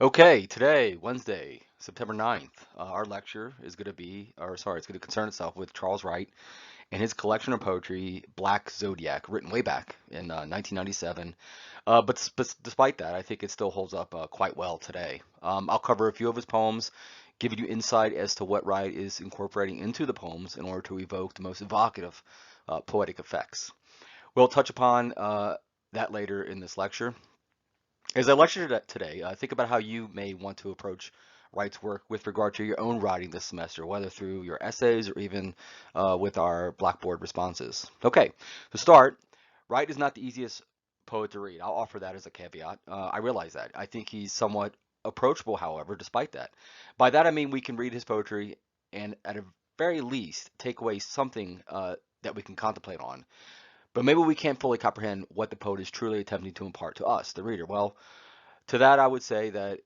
Okay, today, Wednesday, September 9th, our lecture is going to be, or sorry, it's going to concern itself with Charles Wright and his collection of poetry, Black Zodiac, written way back in 1997. But despite that, I think it still holds up quite well today. I'll cover a few of his poems, giving you insight as to what Wright is incorporating into the poems in order to evoke the most evocative poetic effects. We'll touch upon that later in this lecture. As I lectured today, think about how you may want to approach Wright's work with regard to your own writing this semester, whether through your essays or even with our Blackboard responses. Okay, to start, Wright is not the easiest poet to read. I'll offer that as a caveat. I realize that. I think he's somewhat approachable, however, despite that. By that I mean we can read his poetry and at a very least take away something that we can contemplate on. But maybe we can't fully comprehend what the poet is truly attempting to impart to us, the reader. Well, to that, I would say that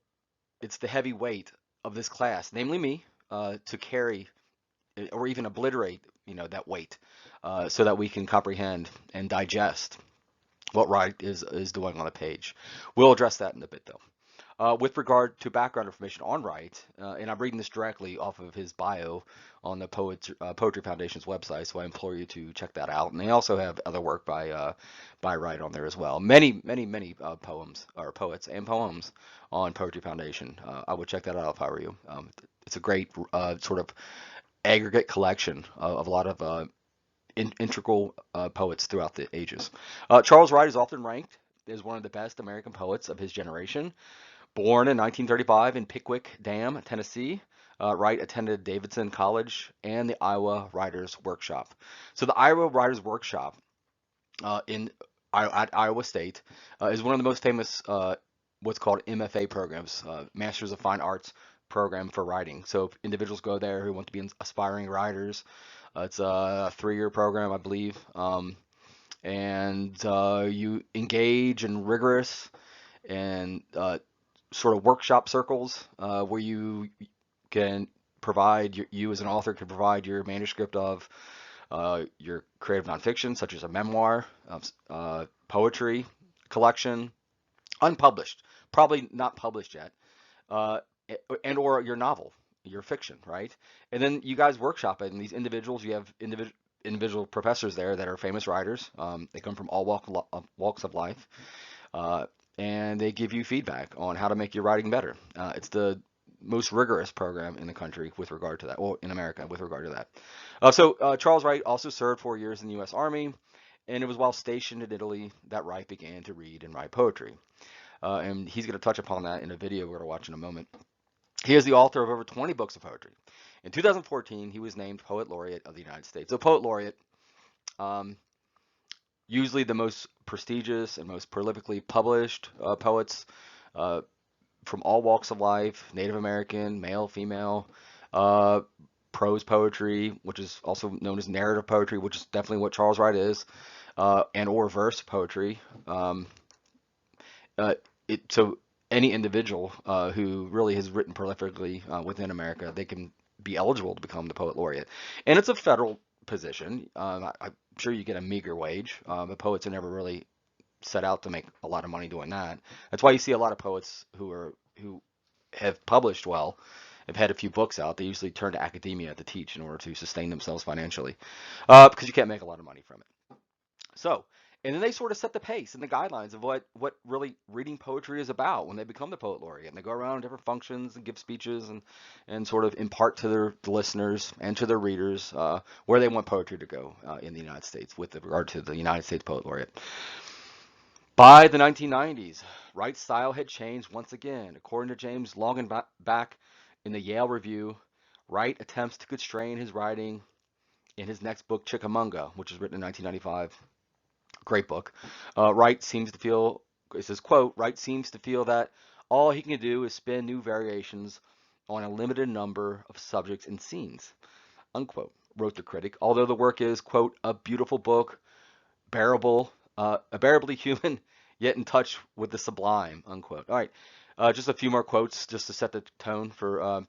it's the heavy weight of this class, namely me, to carry or even obliterate, that weight, so that we can comprehend and digest what Wright is doing on the page. We'll address that in a bit, though. With regard to background information on Wright, and I'm reading this directly off of his bio on the Poetry Foundation's website, so I implore you to check that out. And they also have other work by Wright on there as well. Many poems or poets and poems on Poetry Foundation. I would check that out if I were you. It's a great sort of aggregate collection of a lot of integral poets throughout the ages. Charles Wright is often ranked as one of the best American poets of his generation. Born in 1935 in Pickwick Dam, Tennessee, Wright attended Davidson College and the Iowa Writers Workshop. So the Iowa Writers Workshop in at Iowa State is one of the most famous what's called MFA programs, Masters of Fine Arts program for writing. So if individuals go there who want to be aspiring writers, it's a 3-year program, I believe, and you engage in rigorous and sort of workshop circles where you can provide you as an author can provide your manuscript of your creative nonfiction, such as a memoir, poetry collection, unpublished, probably not published yet, uh, and or your novel, your fiction, right? And then you guys workshop it, and these individuals, you have individual professors there that are famous writers. They come from all walks of life, uh, and they give you feedback on how to make your writing better. It's the most rigorous program in the country with regard to that, or in America with regard to that. Charles Wright also served 4 years in the U.S. Army, and it was while stationed in Italy that Wright began to read and write poetry. And he's going to touch upon that in a video we're going to watch in a moment. He is the author of over 20 books of poetry. In 2014, he was named Poet Laureate of the United States. So, Poet Laureate, um, usually the most prestigious and most prolifically published poets uh, from all walks of life, Native American, male, female, uh, prose poetry, which is also known as narrative poetry, which is definitely what Charles Wright is, and or verse poetry. Uh, so any individual who really has written prolifically within America, they can be eligible to become the poet laureate, and it's a federal position. I'm sure you get a meager wage. The poets are never really set out to make a lot of money doing that. That's why you see a lot of poets who have published well, have had a few books out. They usually turn to academia to teach in order to sustain themselves financially, because you can't make a lot of money from it. So, and then they sort of set the pace and the guidelines of what really reading poetry is about when they become the poet laureate. And they go around different functions and give speeches and sort of impart to their listeners and to their readers where they want poetry to go in the United States with regard to the United States poet laureate. By the 1990s, Wright's style had changed once again. According to James Longenbach in the Yale Review, Wright attempts to constrain his writing in his next book, Chickamauga, which was written in 1995. Great book. Wright seems to feel, it says, quote, Wright seems to feel that all he can do is spin new variations on a limited number of subjects and scenes, unquote, wrote the critic. Although the work is, quote, a beautiful book, bearably human, yet in touch with the sublime, unquote. All right, just a few more quotes just to set the tone for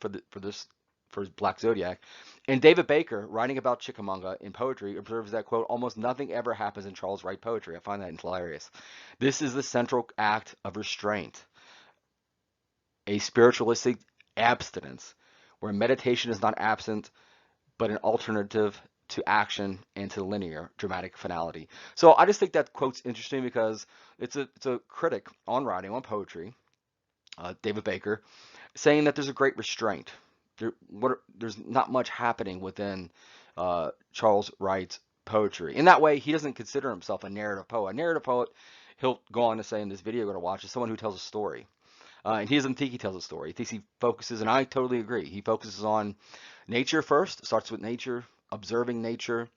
Black Zodiac. And David Baker, writing about Chickamauga in poetry, observes that, quote, almost nothing ever happens in Charles Wright poetry. I find that hilarious. This is the central act of restraint. a spiritualistic abstinence, where meditation is not absent, but an alternative to action and to linear dramatic finality. So I just think that quote's interesting because it's a critic on writing, on poetry, David Baker, saying that there's a great restraint. There's not much happening within Charles Wright's poetry. In that way, he doesn't consider himself a narrative poet. A narrative poet, he'll go on to say in this video we're going to watch, is someone who tells a story. And he doesn't think he tells a story. He thinks he focuses, and I totally agree, he focuses on nature first, starts with nature, observing nature.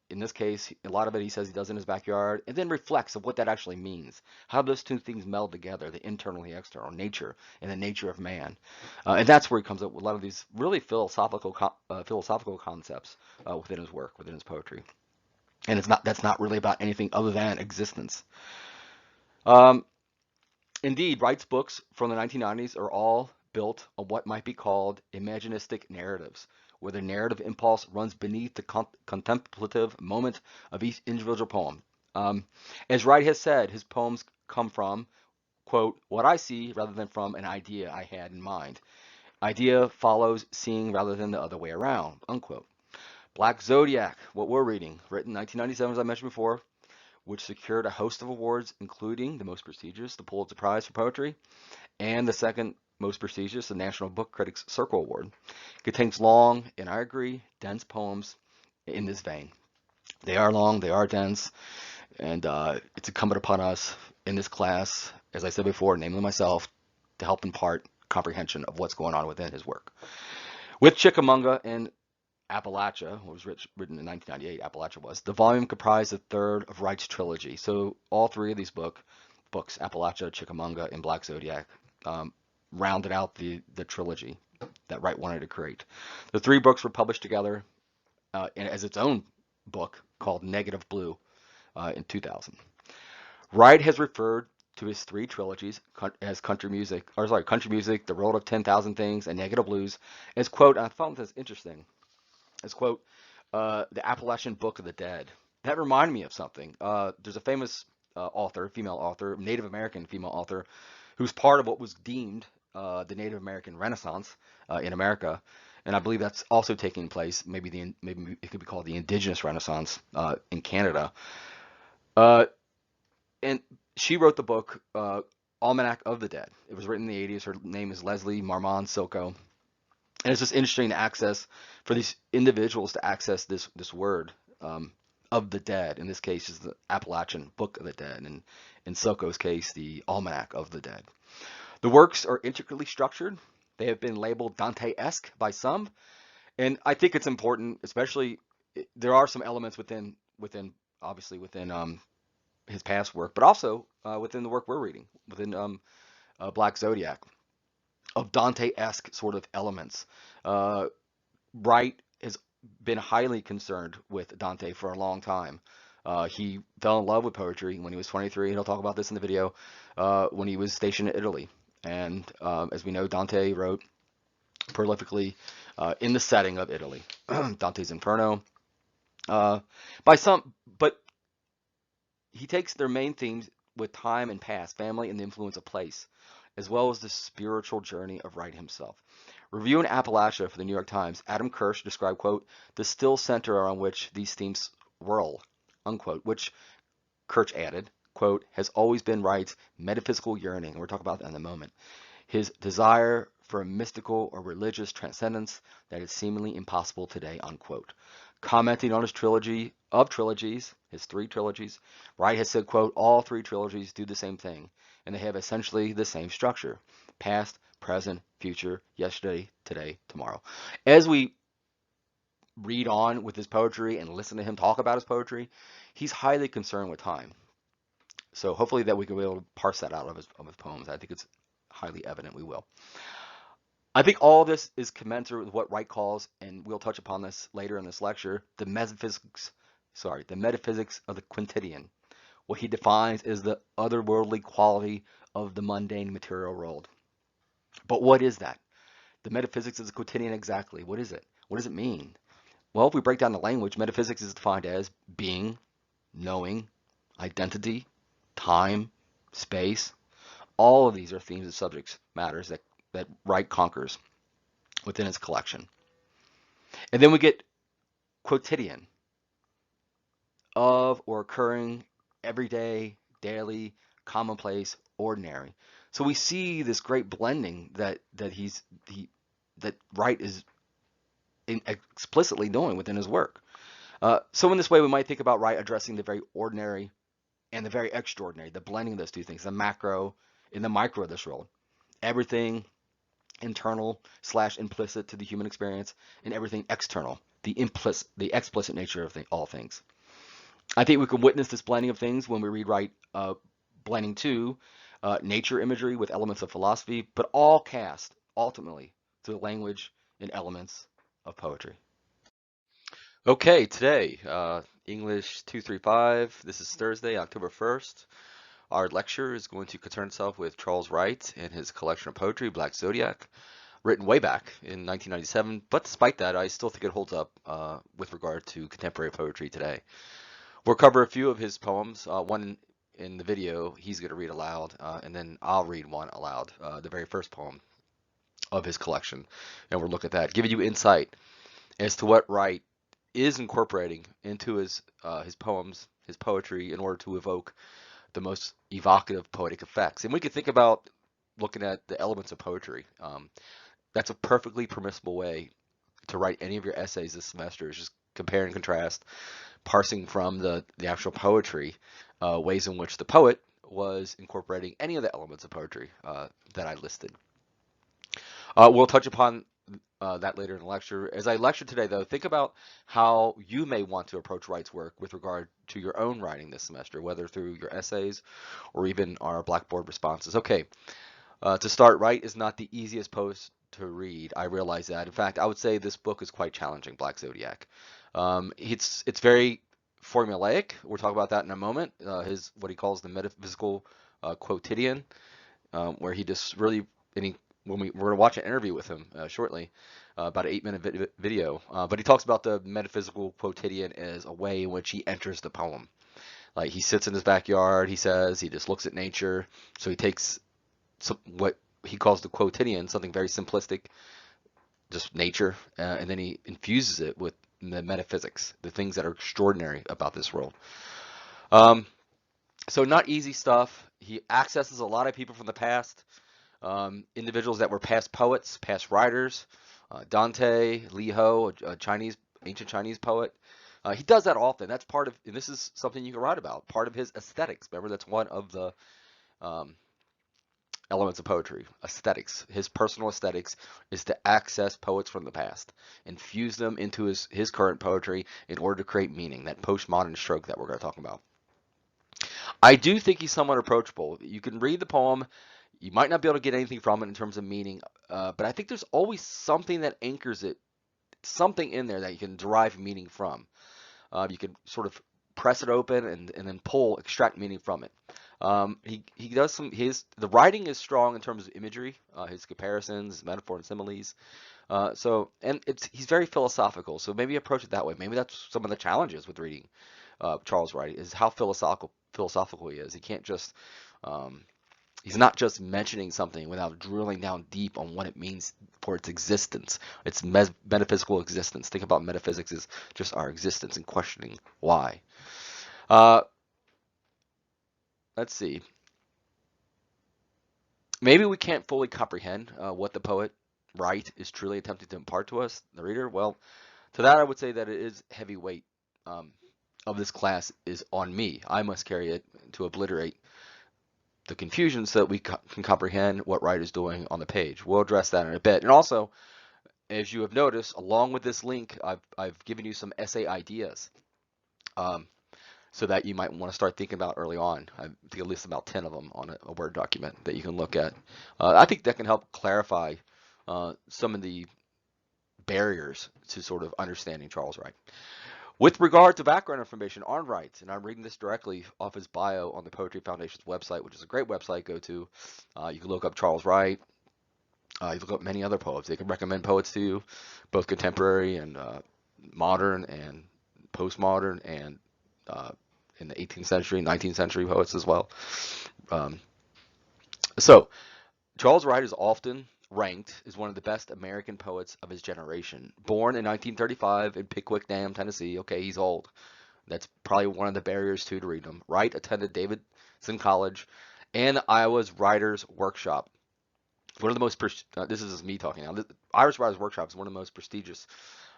In this case, a lot of it he says he does in his backyard, and then reflects of what that actually means. How those two things meld together, the internal and the external, nature and the nature of man. And that's where he comes up with a lot of these really philosophical concepts within his work, within his poetry. And that's not really about anything other than existence. Um, Indeed, Wright's books from the 1990s are all built on what might be called imaginistic narratives, where the narrative impulse runs beneath the contemplative moment of each individual poem. As Wright has said, his poems come from, quote, what I see rather than from an idea I had in mind. Idea follows seeing rather than the other way around, unquote. Black Zodiac, what we're reading, written 1997, as I mentioned before, which secured a host of awards, including the most prestigious, the Pulitzer Prize for Poetry, and the second most prestigious, the National Book Critics Circle Award. Contains long, and I agree, dense poems in this vein. They are long, they are dense, and it's incumbent upon us in this class, as I said before, namely myself, to help impart comprehension of what's going on within his work. With Chickamauga and Appalachia, what was written in 1998, Appalachia was, the volume comprised a third of Wright's trilogy. So all three of these books, Appalachia, Chickamauga, and Black Zodiac, rounded out the trilogy that Wright wanted to create. The three books were published together as its own book called Negative Blue in 2000. Wright has referred to his three trilogies as Country Music, The World of 10,000 Things, and Negative Blues, as, quote, I found this interesting, as, quote, the Appalachian Book of the Dead. That reminded me of something. There's a famous female author, Native American female author, who's part of what was deemed the Native American Renaissance in America, and I believe that's also taking place. Maybe it could be called the Indigenous Renaissance in Canada. And she wrote the book Almanac of the Dead. It was written in the 80s. Her name is Leslie Marmon Silko. And it's just interesting to access, for these individuals to access this word of the dead. In this case, is the Appalachian Book of the Dead, and in Silko's case, the Almanac of the Dead. The works are intricately structured. They have been labeled Dante-esque by some, and I think it's important, especially there are some elements within obviously within his past work, but also within the work we're reading, within Black Zodiac, of Dante-esque sort of elements. Wright has been highly concerned with Dante for a long time. He fell in love with poetry when he was 23, and he'll talk about this in the video, when he was stationed in Italy. And as we know, Dante wrote prolifically in the setting of Italy. Dante's Inferno. But he takes their main themes with time and past, family, and the influence of place, as well as the spiritual journey of Wright himself. Reviewing Appalachia for the New York Times, Adam Kirsch described, quote, the still center around which these themes whirl, unquote, which Kirsch added, quote, has always been Wright's metaphysical yearning, and we'll talk about that in a moment, his desire for a mystical or religious transcendence that is seemingly impossible today, unquote. Commenting on his trilogy of trilogies, his three trilogies, Wright has said, quote, all three trilogies do the same thing, and they have essentially the same structure: past, present, future, yesterday, today, tomorrow. As we read on with his poetry and listen to him talk about his poetry, he's highly concerned with time. So hopefully that we can be able to parse that out of his poems. I think it's highly evident we will. I think all this is commensurate with what Wright calls, and we'll touch upon this later in this lecture, the metaphysics of the quotidian, what he defines as the otherworldly quality of the mundane material world. But what is that? The metaphysics of the quotidian, exactly. What is it? What does it mean? Well, if we break down the language, metaphysics is defined as being, knowing, identity, time, space, All of these are themes and subjects matters that Wright conquers within his collection. And then we get quotidian, of or occurring, everyday, daily, commonplace, ordinary. So we see this great blending that Wright is explicitly doing within his work. So in this way, we might think about Wright addressing the very ordinary and the very extraordinary, the blending of those two things, the macro and the micro of this world. Everything internal slash implicit to the human experience, and everything external, the explicit nature of all things. I think we can witness this blending of things when we read Wright, blending too, nature imagery with elements of philosophy, but all cast ultimately to the language and elements of poetry. Okay, today, English 235. This is Thursday, October 1st. Our lecture is going to concern itself with Charles Wright and his collection of poetry, Black Zodiac, written way back in 1997. But despite that, I still think it holds up with regard to contemporary poetry today. We'll cover a few of his poems. One in the video he's going to read aloud, and then I'll read one aloud, the very first poem of his collection. And we'll look at that, giving you insight as to what Wright is incorporating into his poems, his poetry, in order to evoke the most evocative poetic effects. And we could think about looking at the elements of poetry. That's a perfectly permissible way to write any of your essays this semester, is just compare and contrast, parsing from the actual poetry, ways in which the poet was incorporating any of the elements of poetry that I listed. We'll touch upon that later in the lecture. As I lecture today, though, think about how you may want to approach Wright's work with regard to your own writing this semester, whether through your essays or even our Blackboard responses. Okay, to start, Wright is not the easiest post to read. I realize that. In fact, I would say this book is quite challenging, Black Zodiac. It's very formulaic. We'll talk about that in a moment. His what he calls the metaphysical quotidian, where he just really, we're going to watch an interview with him shortly, about an 8-minute video. But he talks about the metaphysical quotidian as a way in which he enters the poem. Like he sits in his backyard, he says, he just looks at nature. So he takes what he calls the quotidian, something very simplistic, just nature, and then he infuses it with the metaphysics, the things that are extraordinary about this world. So not easy stuff. He accesses a lot of people from the past, individuals that were past poets, past writers, Dante, Li Ho, a ancient Chinese poet. He does that often. That's part of, and this is something you can write about, part of his aesthetics. Remember, that's one of the elements of poetry, aesthetics. His personal aesthetics is to access poets from the past, infuse them into his current poetry in order to create meaning, that postmodern stroke that we're going to talk about. I do think he's somewhat approachable. You can read the poem, you might not be able to get anything from it in terms of meaning, but I think there's always something that anchors it, something in there that you can derive meaning from. You can sort of press it open and then extract meaning from it. He does the writing is strong in terms of imagery, his comparisons, metaphor and similes. He's very philosophical, so maybe approach it that way. Maybe that's some of the challenges with reading Charles Wright, is how philosophical he is. He can't just he's not just mentioning something without drilling down deep on what it means for its existence, its metaphysical existence. Think about metaphysics as just our existence and questioning why. Let's see. Maybe we can't fully comprehend what the poet Wright is truly attempting to impart to us, the reader. Well, to that I would say that it is heavy weight of this class is on me. I must carry it to obliterate the confusion so that we can comprehend what Wright is doing on the page. We'll address that in a bit. And also, as you have noticed, along with this link, I've given you some essay ideas, so that you might want to start thinking about early on. I think at least about 10 of them on a Word document that you can look at. I think that can help clarify some of the barriers to sort of understanding Charles Wright. With regard to background information on Wright, and I'm reading this directly off his bio on the Poetry Foundation's website, which is a great website. Go to. You can look up Charles Wright. You can look up many other poets. They can recommend poets to you, both contemporary and modern and postmodern, and in the 18th century, 19th century poets as well. So, Charles Wright is often ranked as one of the best American poets of his generation. Born in 1935 in Pickwick Dam, Tennessee. Okay, he's old. That's probably one of the barriers to reading him. Wright attended Davidson College and Iowa's Writers Workshop. One of the most, this is me talking now. Irish Writers Workshop is one of the most prestigious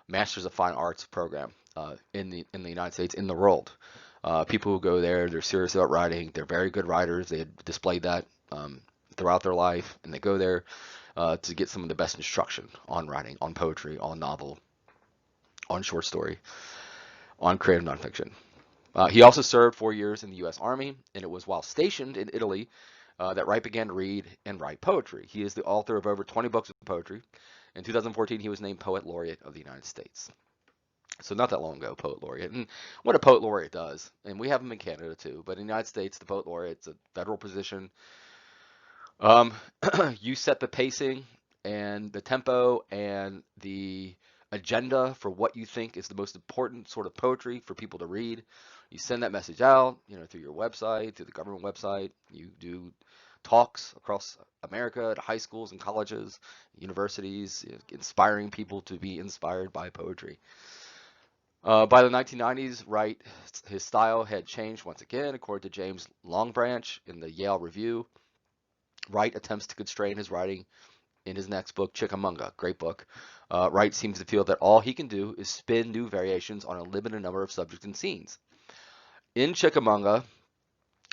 Masters of Fine Arts program in the United States, in the world. People who go there, they're serious about writing. They're very good writers. They had displayed that throughout their life, and they go there to get some of the best instruction on writing, on poetry, on novel, on short story, on creative nonfiction. He also served 4 years in the U.S. Army, and it was while stationed in Italy that Wright began to read and write poetry. He is the author of over 20 books of poetry. In 2014, he was named Poet Laureate of the United States. So not that long ago, Poet Laureate. And what a Poet Laureate does, and we have them in Canada too, but in the United States, the Poet Laureate is a federal position. Um, you set the pacing and the tempo and the agenda for what you think is the most important sort of poetry for people to read. You send that message out, through your website, through the government website. You do talks across America to high schools and colleges, universities, inspiring people to be inspired by poetry. By the 1990s, Wright, his style had changed once again, according to James Longbranch in the Yale Review. Wright attempts to constrain his writing in his next book, Chickamauga, great book. Wright seems to feel that all he can do is spin new variations on a limited number of subjects and scenes. In Chickamauga,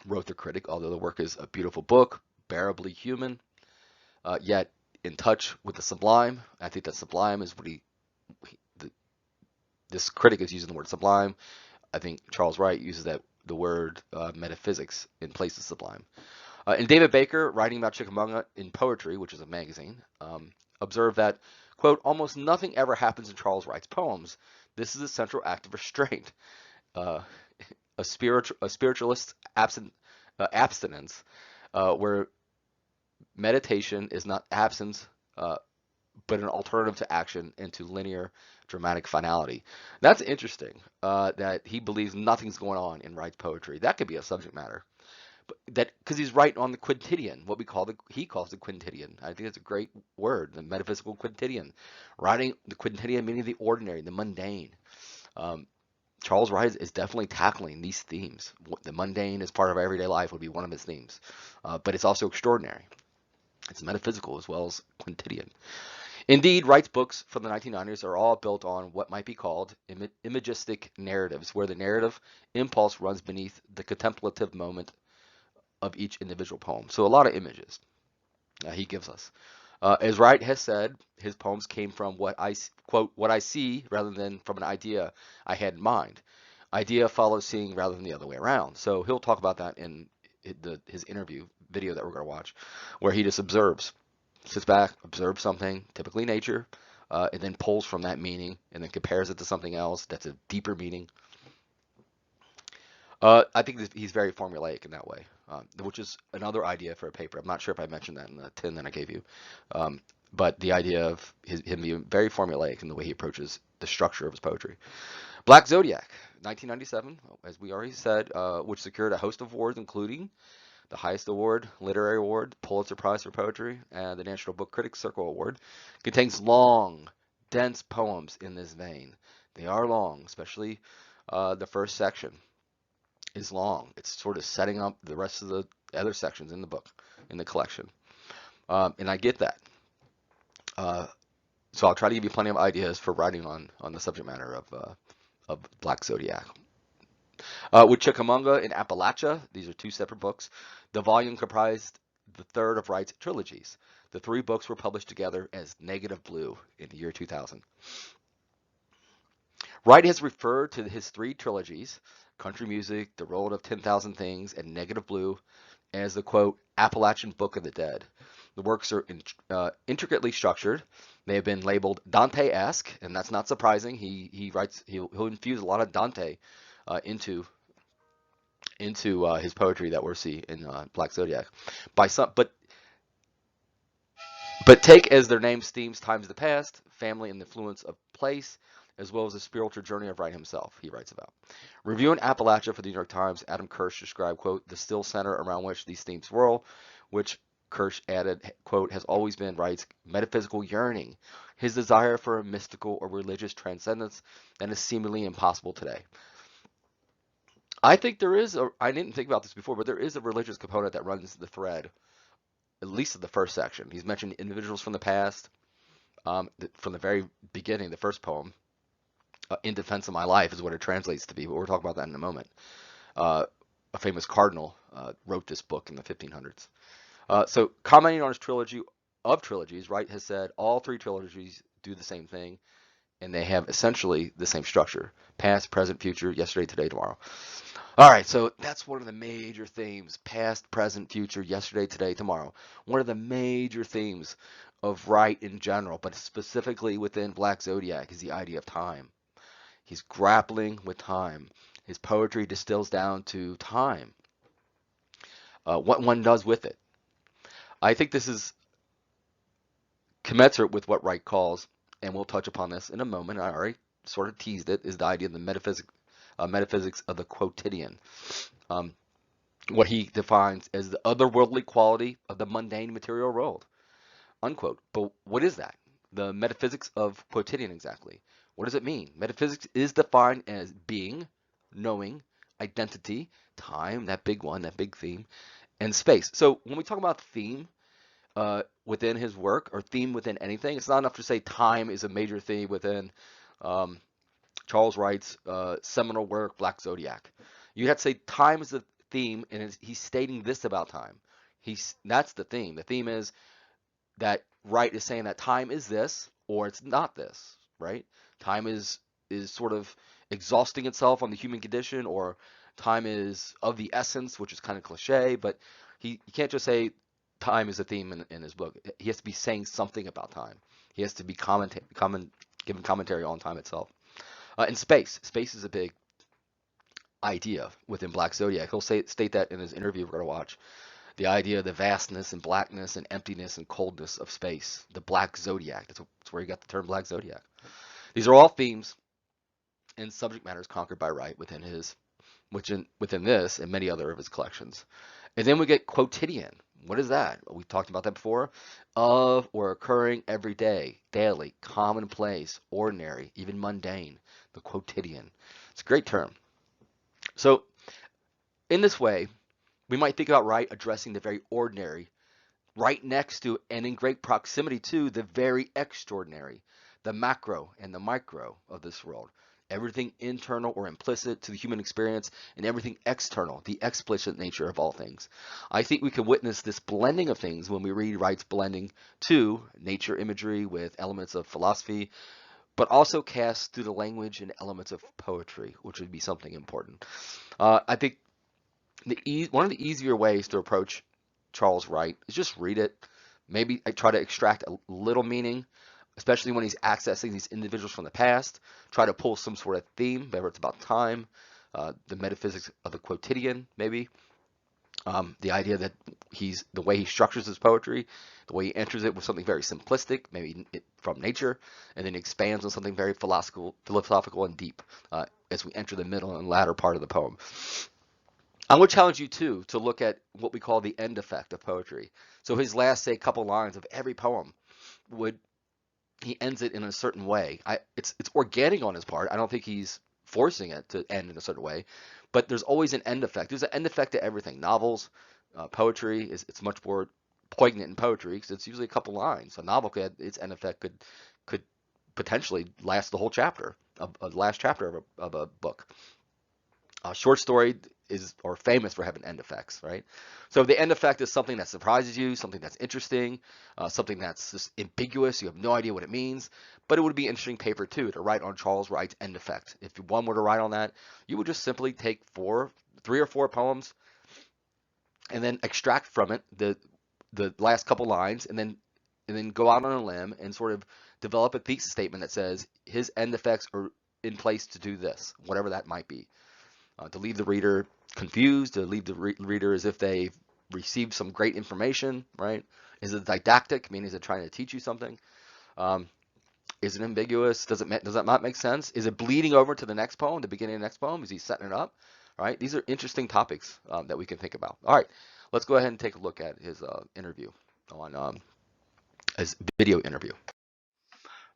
wrote the critic, although the work is a beautiful book, bearably human, yet in touch with the sublime. I think that sublime is what this critic is using the word sublime. I think Charles Wright uses the word metaphysics in place of sublime. And David Baker, writing about Chickamauga in Poetry, which is a magazine, observed that, quote, almost nothing ever happens in Charles Wright's poems. This is a central act of restraint. A spiritualist's abstinence, where meditation is not absence, but an alternative to action into linear dramatic finality. That's interesting, that he believes nothing's going on in Wright's poetry. That could be a subject matter. But that because he's writing on the quotidian, what he calls the quotidian. I think it's a great word, the metaphysical quotidian. Writing the quotidian meaning the ordinary, the mundane. Charles Wright is definitely tackling these themes. The mundane as part of our everyday life would be one of his themes, but it's also extraordinary. It's metaphysical as well as quotidian. Indeed, Wright's books from the 1990s are all built on what might be called imagistic narratives, where the narrative impulse runs beneath the contemplative moment of each individual poem. So a lot of images he gives us. As Wright has said, his poems came from what I see rather than from an idea I had in mind. Idea follows seeing rather than the other way around. So he'll talk about that in his interview video that we're going to watch, where he just observes, sits back, observes something, typically nature, and then pulls from that meaning and then compares it to something else that's a deeper meaning. I think he's very formulaic in that way, which is another idea for a paper. I'm not sure if I mentioned that in the 10 that I gave you, but the idea of him being very formulaic in the way he approaches the structure of his poetry. Black Zodiac, 1997, as we already said, which secured a host of awards, including the highest award, Literary Award, Pulitzer Prize for Poetry, and the National Book Critics Circle Award, contains long, dense poems in this vein. They are long, especially the first section is long. It's sort of setting up the rest of the other sections in the book, in the collection. And I get that. So I'll try to give you plenty of ideas for writing on the subject matter of Black Zodiac. With Chickamauga and Appalachia, these are two separate books. The volume comprised the third of Wright's trilogies. The three books were published together as Negative Blue in the year 2000. Wright has referred to his three trilogies, Country Music, The Road of 10,000 Things, and Negative Blue, as the, quote, Appalachian Book of the Dead. The works are intricately structured. They have been labeled Dante-esque, and that's not surprising. He'll infuse a lot of Dante into his poetry that we'll see in Black Zodiac. But take as their names themes times of the past, family and the influence of place, as well as the spiritual journey of Wright himself, he writes about. Reviewing Appalachia for the New York Times, Adam Kirsch described, quote, the still center around which these themes whirl, which Kirsch added, quote, has always been, writes, metaphysical yearning, his desire for a mystical or religious transcendence that is seemingly impossible today. I think there is I didn't think about this before, but there is a religious component that runs the thread, at least in the first section. He's mentioned individuals from the past, from the very beginning, the first poem, In Defense of My Life is what it translates to be, but we'll talk about that in a moment. A famous cardinal wrote this book in the 1500s. So commenting on his trilogy of trilogies, Wright has said all three trilogies do the same thing, and they have essentially the same structure: past, present, future, yesterday, today, tomorrow. All right, so that's one of the major themes: past, present, future, yesterday, today, tomorrow. One of the major themes of Wright in general, but specifically within Black Zodiac, is the idea of time. He's grappling with time. His poetry distills down to time, what one does with it. I think this is commensurate with what Wright calls, and we'll touch upon this in a moment, I already sort of teased it, is the idea of the metaphysics of the quotidian. What he defines as the otherworldly quality of the mundane material world, unquote. But what is that? The metaphysics of quotidian, exactly. What does it mean? Metaphysics is defined as being, knowing, identity, time, that big one, that big theme, and space. So when we talk about theme within his work, or theme within anything, it's not enough to say time is a major theme within Charles Wright's seminal work, Black Zodiac. You have to say time is the theme, and he's stating this about time. That's the theme. The theme is that Wright is saying that time is this, or it's not this, right? Time is sort of exhausting itself on the human condition, or time is of the essence, which is kind of cliche, but you can't just say time is a theme in his book. He has to be saying something about time. He has to be giving commentary on time itself. And space. Space is a big idea within Black Zodiac. He'll state that in his interview we're going to watch. The idea of the vastness and blackness and emptiness and coldness of space. The Black Zodiac. That's where he got the term Black Zodiac. These are all themes and subject matters conquered by Wright within this and many other of his collections. And then we get quotidian. What is that? We've talked about that before. Of or occurring every day, daily, commonplace, ordinary, even mundane. The quotidian. It's a great term. So in this way, we might think about Wright addressing the very ordinary, right next to and in great proximity to the very extraordinary, the macro and the micro of this world. Everything internal or implicit to the human experience, and everything external, the explicit nature of all things. I think we can witness this blending of things when we read Wright's blending to nature imagery with elements of philosophy, but also cast through the language and elements of poetry, which would be something important. I think one of the easier ways to approach Charles Wright is just read it. Maybe I try to extract a little meaning, especially when he's accessing these individuals from the past. Try to pull some sort of theme, whether it's about time, the metaphysics of the quotidian, maybe. The idea that the way he structures his poetry, the way he enters it with something very simplistic, maybe from nature, and then expands on something very philosophical and deep as we enter the middle and latter part of the poem. I would challenge you too to look at what we call the end effect of poetry. So his last, say, couple lines of every poem he ends it in a certain way. It's organic on his part. I don't think he's forcing it to end in a certain way, but there's always an end effect. There's an end effect to everything. Novels, poetry it's much more poignant in poetry because it's usually a couple lines. A novel its end effect could potentially last the whole chapter, a last chapter of a book. A short story is famous for having end effects, right? So the end effect is something that surprises you, something that's interesting, something that's just ambiguous. You have no idea what it means, but it would be interesting paper too to write on Charles Wright's end effect. If one were to write on that, you would just simply take 3 or 4 poems, and then extract from it the last couple lines, and then go out on a limb and sort of develop a thesis statement that says his end effects are in place to do this, whatever that might be. To leave the reader confused, to leave the reader as if they've received some great information, right? Is it didactic? I mean, is it trying to teach you something? Is it ambiguous? Does that not make sense? Is it bleeding over to the next poem, the beginning of the next poem? Is he setting it up? All right, these are interesting topics that we can think about. All right, let's go ahead and take a look at his interview. on as video interview.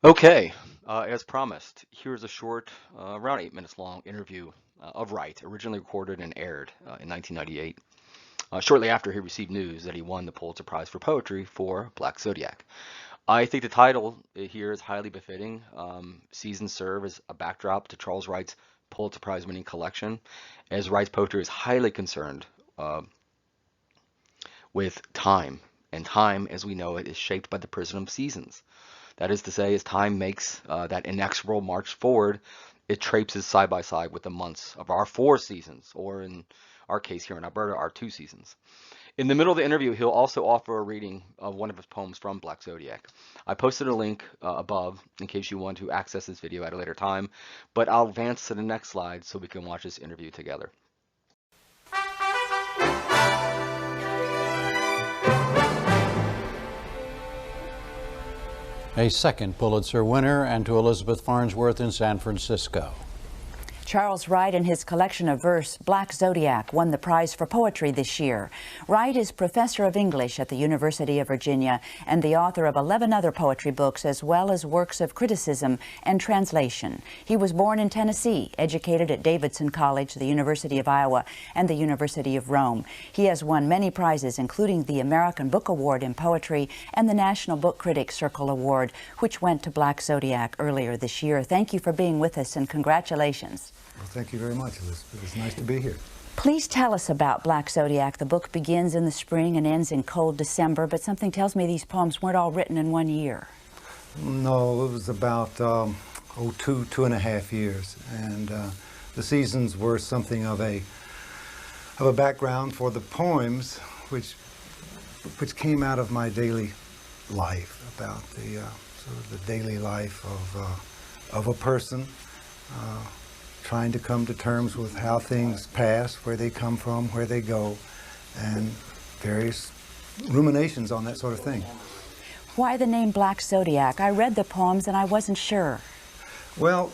Okay, as promised, here's a short, around 8 minutes long interview of Wright, originally recorded and aired in 1998, shortly after he received news that he won the Pulitzer Prize for Poetry for Black Zodiac. I think the title here is highly befitting. Seasons serve as a backdrop to Charles Wright's Pulitzer Prize winning collection, as Wright's poetry is highly concerned with time. And time, as we know it, is shaped by the prism of seasons. That is to say, as time makes that inexorable march forward, it traipses side by side with the months of our 4 seasons, or in our case here in Alberta, our 2 seasons. In the middle of the interview, he'll also offer a reading of one of his poems from Black Zodiac. I posted a link above in case you want to access this video at a later time, but I'll advance to the next slide so we can watch this interview together. A second Pulitzer winner, and to Elizabeth Farnsworth in San Francisco. Charles Wright and his collection of verse, Black Zodiac, won the prize for poetry this year. Wright is professor of English at the University of Virginia and the author of 11 other poetry books, as well as works of criticism and translation. He was born in Tennessee, educated at Davidson College, the University of Iowa, and the University of Rome. He has won many prizes, including the American Book Award in Poetry and the National Book Critics Circle Award, which went to Black Zodiac earlier this year. Thank you for being with us, and congratulations. Well, thank you very much, Elizabeth. It's nice to be here. Please tell us about Black Zodiac. The book begins in the spring and ends in cold December, but something tells me these poems weren't all written in one year. No, it was about 2.5 years, and the seasons were something of a background for the poems, which came out of my daily life, about the sort of the daily life of a person. Trying to come to terms with how things pass, where they come from, where they go, and various ruminations on that sort of thing. Why the name Black Zodiac? I read the poems and I wasn't sure. Well,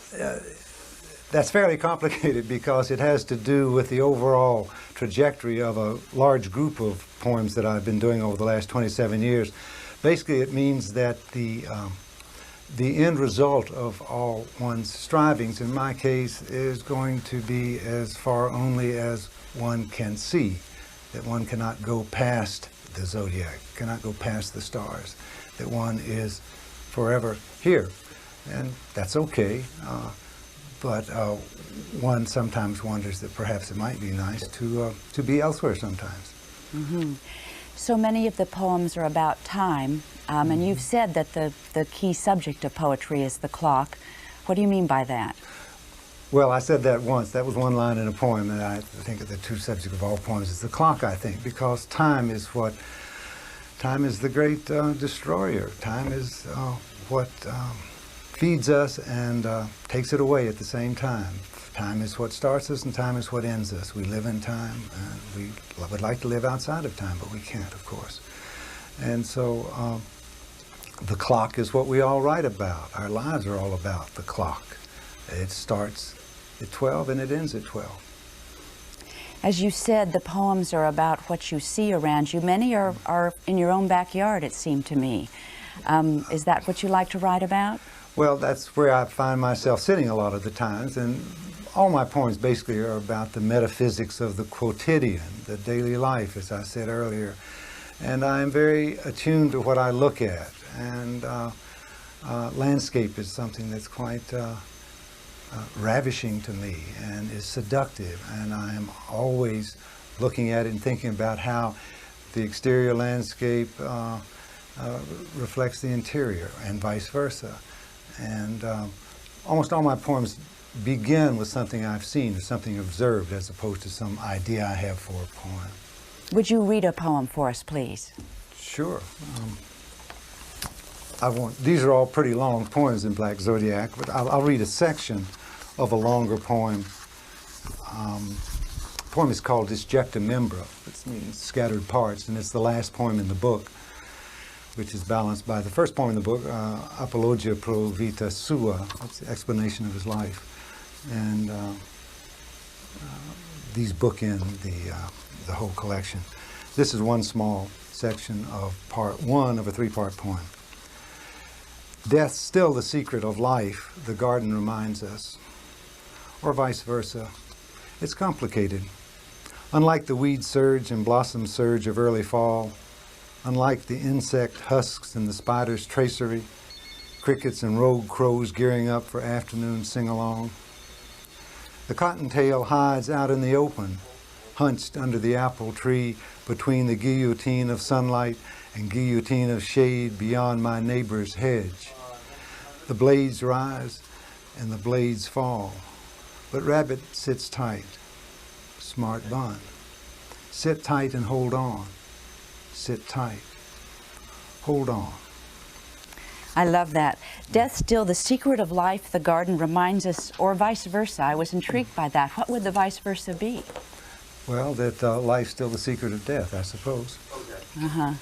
that's fairly complicated because it has to do with the overall trajectory of a large group of poems that I've been doing over the last 27 years. Basically, it means that the end result of all one's strivings, in my case, is going to be as far only as one can see, that one cannot go past the zodiac, cannot go past the stars, that one is forever here. And that's okay, but one sometimes wonders that perhaps it might be nice to be elsewhere sometimes. Mm-hmm. So many of the poems are about time, and you've said that the key subject of poetry is the clock. What do you mean by that? Well, I said that once. That was one line in a poem, and I think of the two subjects of all poems is the clock, I think, because time is the great destroyer. Time is what feeds us and takes it away at the same time. Time is what starts us, and time is what ends us. We live in time, and we would like to live outside of time, but we can't, of course. And so the clock is what we all write about. Our lives are all about the clock. It starts at 12 and it ends at 12. As you said, the poems are about what you see around you. Many are in your own backyard, it seemed to me. Is that what you like to write about? Well, that's where I find myself sitting a lot of the times, and all my poems basically are about the metaphysics of the quotidian, the daily life, as I said earlier. And I'm very attuned to what I look at, and landscape is something that's quite ravishing to me and is seductive, and I am always looking at it and thinking about how the exterior landscape reflects the interior and vice versa. And almost all my poems begin with something I've seen or something observed as opposed to some idea I have for a poem. Would you read a poem for us, please? Sure. These are all pretty long poems in Black Zodiac, but I'll read a section of a longer poem. The poem is called Disjecta Membra, which means scattered parts, and it's the last poem in the book, which is balanced by the first poem in the book, Apologia pro vita sua. It's the explanation of his life. And these bookend the whole collection. This is one small section of part one of a three-part poem. Death's still the secret of life, the garden reminds us, or vice versa. It's complicated. Unlike the weed surge and blossom surge of early fall, unlike the insect husks and the spider's tracery, crickets and rogue crows gearing up for afternoon sing-along, the cottontail hides out in the open, hunched under the apple tree between the guillotine of sunlight and guillotine of shade beyond my neighbor's hedge. The blades rise and the blades fall, but rabbit sits tight. Smart bun. Sit tight and hold on. Sit tight. Hold on. I love that. Death still the secret of life, the garden reminds us, or vice versa. I was intrigued by that. What would the vice versa be? Well, that life's still the secret of death, I suppose. Uh-huh.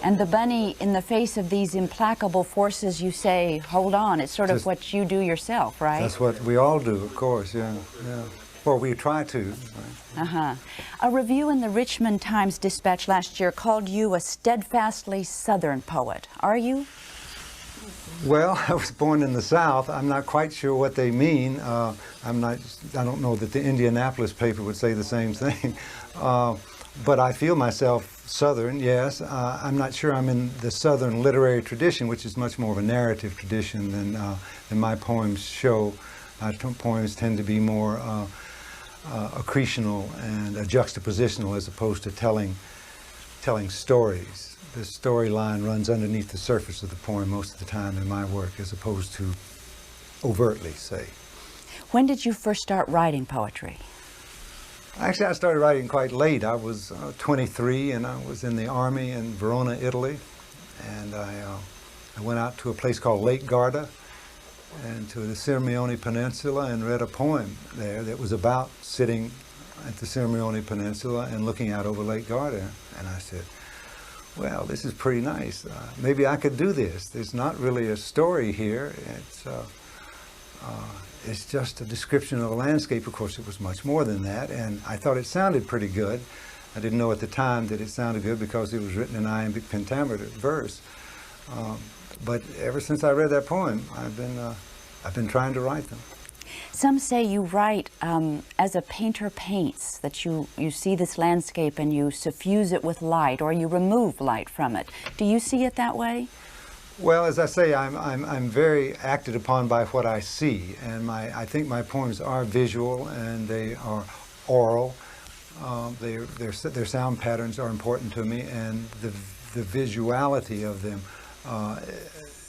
And the bunny, in the face of these implacable forces, you say, hold on. It's sort of what you do yourself, right? That's what we all do, of course, yeah. Or we try to. Right? Uh-huh. A review in the Richmond Times-Dispatch last year called you a steadfastly Southern poet. Are you? Well, I was born in the South. I'm not quite sure what they mean. I don't know that the Indianapolis paper would say the same thing. But I feel myself Southern, yes. I'm not sure I'm in the Southern literary tradition, which is much more of a narrative tradition than my poems show. My poems tend to be more accretional and juxtapositional as opposed to telling stories. The storyline runs underneath the surface of the poem most of the time in my work, as opposed to overtly, say. When did you first start writing poetry? Actually, I started writing quite late. I was 23 and I was in the army in Verona, Italy. And I went out to a place called Lake Garda and to the Sirmione Peninsula and read a poem there that was about sitting at the Sirmione Peninsula and looking out over Lake Garda. And I said, well, this is pretty nice. Maybe I could do this. There's not really a story here. It's just a description of a landscape. Of course, it was much more than that, and I thought it sounded pretty good. I didn't know at the time that it sounded good because it was written in iambic pentameter verse. But ever since I read that poem, I've been trying to write them. Some say you write as a painter paints, that you see this landscape and you suffuse it with light, or you remove light from it. Do you see it that way? Well, as I say, I'm very acted upon by what I see, and I think my poems are visual and they are oral. Their sound patterns are important to me, and the visuality of them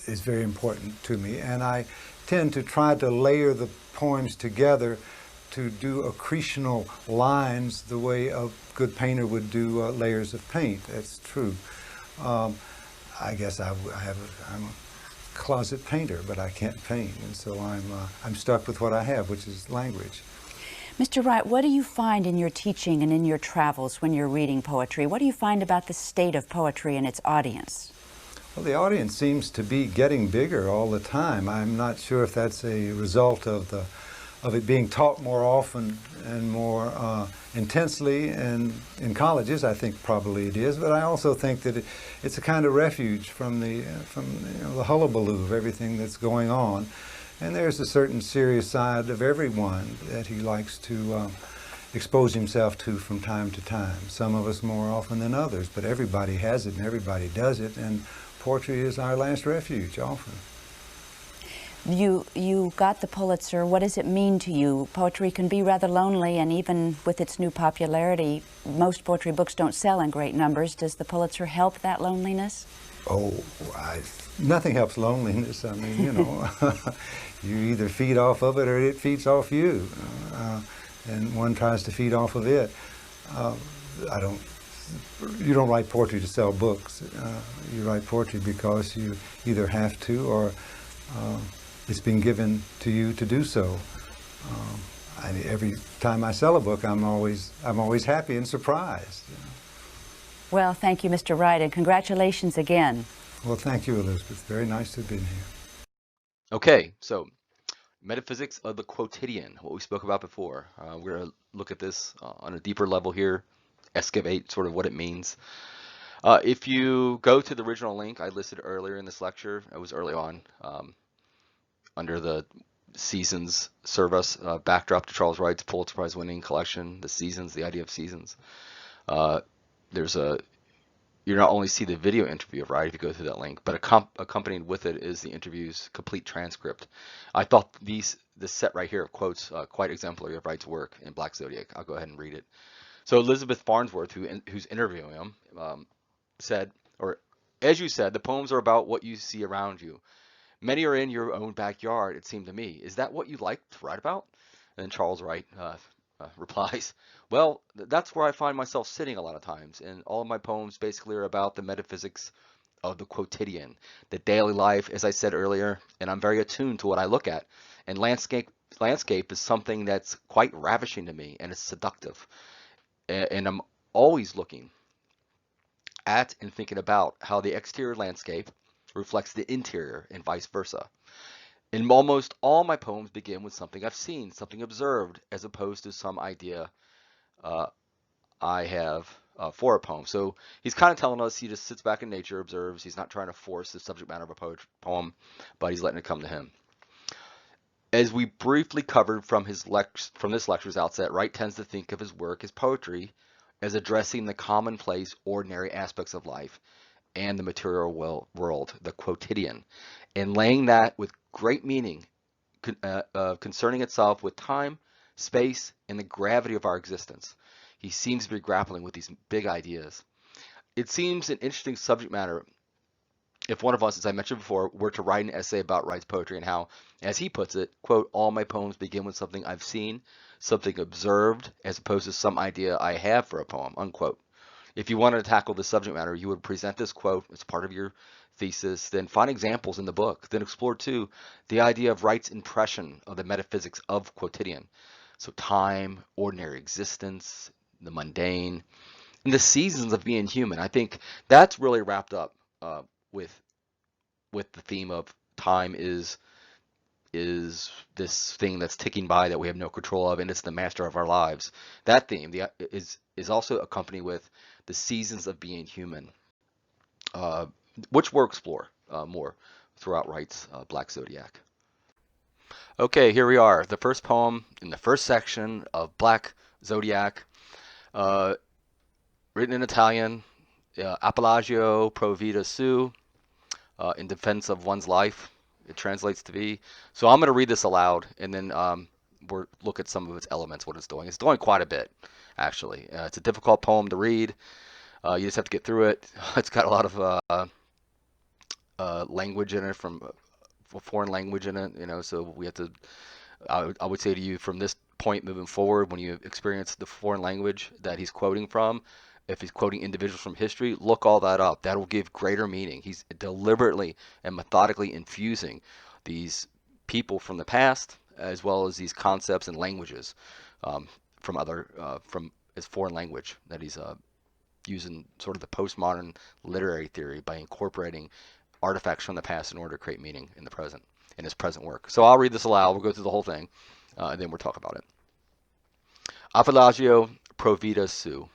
is very important to me. And I tend to try to layer the poems together to do accretional lines the way a good painter would do layers of paint. That's true. I guess I'm a closet painter, but I can't paint, and so I'm stuck with what I have, which is language. Mr. Wright, what do you find in your teaching and in your travels when you're reading poetry? What do you find about the state of poetry and its audience? Well, the audience seems to be getting bigger all the time. I'm not sure if that's a result of it being taught more often and more intensely, and in colleges I think probably it is, but I also think that it's a kind of refuge from the hullabaloo of everything that's going on. And there's a certain serious side of everyone that he likes to expose himself to from time to time. Some of us more often than others, but everybody has it and everybody does it, and poetry is our last refuge often. You got the Pulitzer. What does it mean to you? Poetry can be rather lonely, and even with its new popularity, most poetry books don't sell in great numbers. Does the Pulitzer help that loneliness? Oh, nothing helps loneliness. I mean, you know, you either feed off of it or it feeds off you, and one tries to feed off of it. You don't write poetry to sell books. You write poetry because you either have to or it's been given to you to do so. Every time I sell a book, I'm always happy and surprised. You know? Well, thank you, Mr. Wright, and congratulations again. Well, thank you, Elizabeth. Very nice to have been here. Okay, so metaphysics of the quotidian, what we spoke about before. We're going to look at this on a deeper level here, excavate sort of what it means. If you go to the original link I listed earlier in this lecture, it was early on, under the Seasons service backdrop to Charles Wright's Pulitzer Prize winning collection, The Seasons, the idea of seasons. Uh, there's a You not only see the video interview of Wright if you go through that link, but accompanied with it is the interview's complete transcript. I thought this set right here of quotes quite exemplary of Wright's work in Black Zodiac. I'll go ahead and read it. So Elizabeth Farnsworth, who's interviewing him, said, or as you said, the poems are about what you see around you. Many are in your own backyard, it seemed to me. Is that what you like to write about? And then Charles Wright replies, well, that's where I find myself sitting a lot of times, and all of my poems basically are about the metaphysics of the quotidian, the daily life, as I said earlier, and I'm very attuned to what I look at. And landscape is something that's quite ravishing to me, and it's seductive. And I'm always looking at and thinking about how the exterior landscape reflects the interior and vice versa. And almost all my poems begin with something I've seen, something observed, as opposed to some idea uh, I have for a poem. So he's kind of telling us he just sits back in nature, observes. He's not trying to force the subject matter of a poem, but he's letting it come to him. As we briefly covered from this lecture's outset, Wright tends to think of his work as poetry as addressing the commonplace, ordinary aspects of life and the material world, the quotidian, and laying that with great meaning, concerning itself with time, space, and the gravity of our existence. He seems to be grappling with these big ideas. It seems an interesting subject matter if one of us, as I mentioned before, were to write an essay about Wright's poetry and how, as he puts it, quote, all my poems begin with something I've seen, something observed, as opposed to some idea I have for a poem, unquote. If you wanted to tackle the subject matter, you would present this quote as part of your thesis, then find examples in the book, then explore, too, the idea of Wright's impression of the metaphysics of quotidian. So time, ordinary existence, the mundane, and the seasons of being human. I think that's really wrapped up with the theme of time is this thing that's ticking by that we have no control of, and it's the master of our lives. That theme is also accompanied with the seasons of being human, which we'll explore more throughout Wright's Black Zodiac. Okay, here we are, the first poem in the first section of Black Zodiac, written in Italian, Appellagio pro vita su, in defense of one's life. It translates to be. So I'm going to read this aloud, and then we'll look at some of its elements, what it's doing. It's doing quite a bit, actually. It's a difficult poem to read. You just have to get through it. It's got a lot of language in it, from foreign language in it, so we have to, I would say to you, from this point moving forward, when you experience the foreign language that he's quoting from, if he's quoting individuals from history, look all that up. That will give greater meaning. He's deliberately and methodically infusing these people from the past, as well as these concepts and languages from his foreign language that he's using sort of the postmodern literary theory by incorporating artifacts from the past in order to create meaning in the present, in his present work. So I'll read this aloud. We'll go through the whole thing, and then we'll talk about it. Affilagio pro vita su.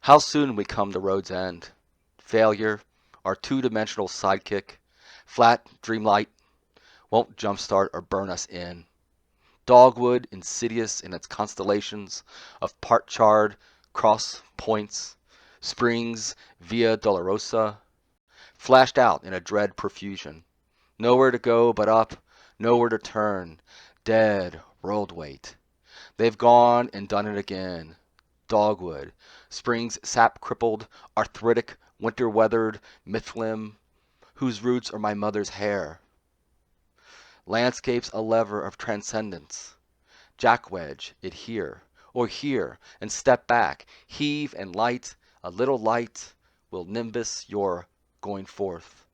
How soon we come to road's end. Failure, our two-dimensional sidekick, flat dreamlight, won't jumpstart or burn us in. Dogwood, insidious in its constellations of part-charred cross points, springs Via Dolorosa, flashed out in a dread profusion. Nowhere to go but up, nowhere to turn. Dead world weight. They've gone and done it again. Dogwood, springs sap-crippled, arthritic, winter-weathered, Mifflin, whose roots are my mother's hair. Landscapes a lever of transcendence. Jackwedge it here, or here, and step back. Heave and light, a little light, will nimbus your going forth.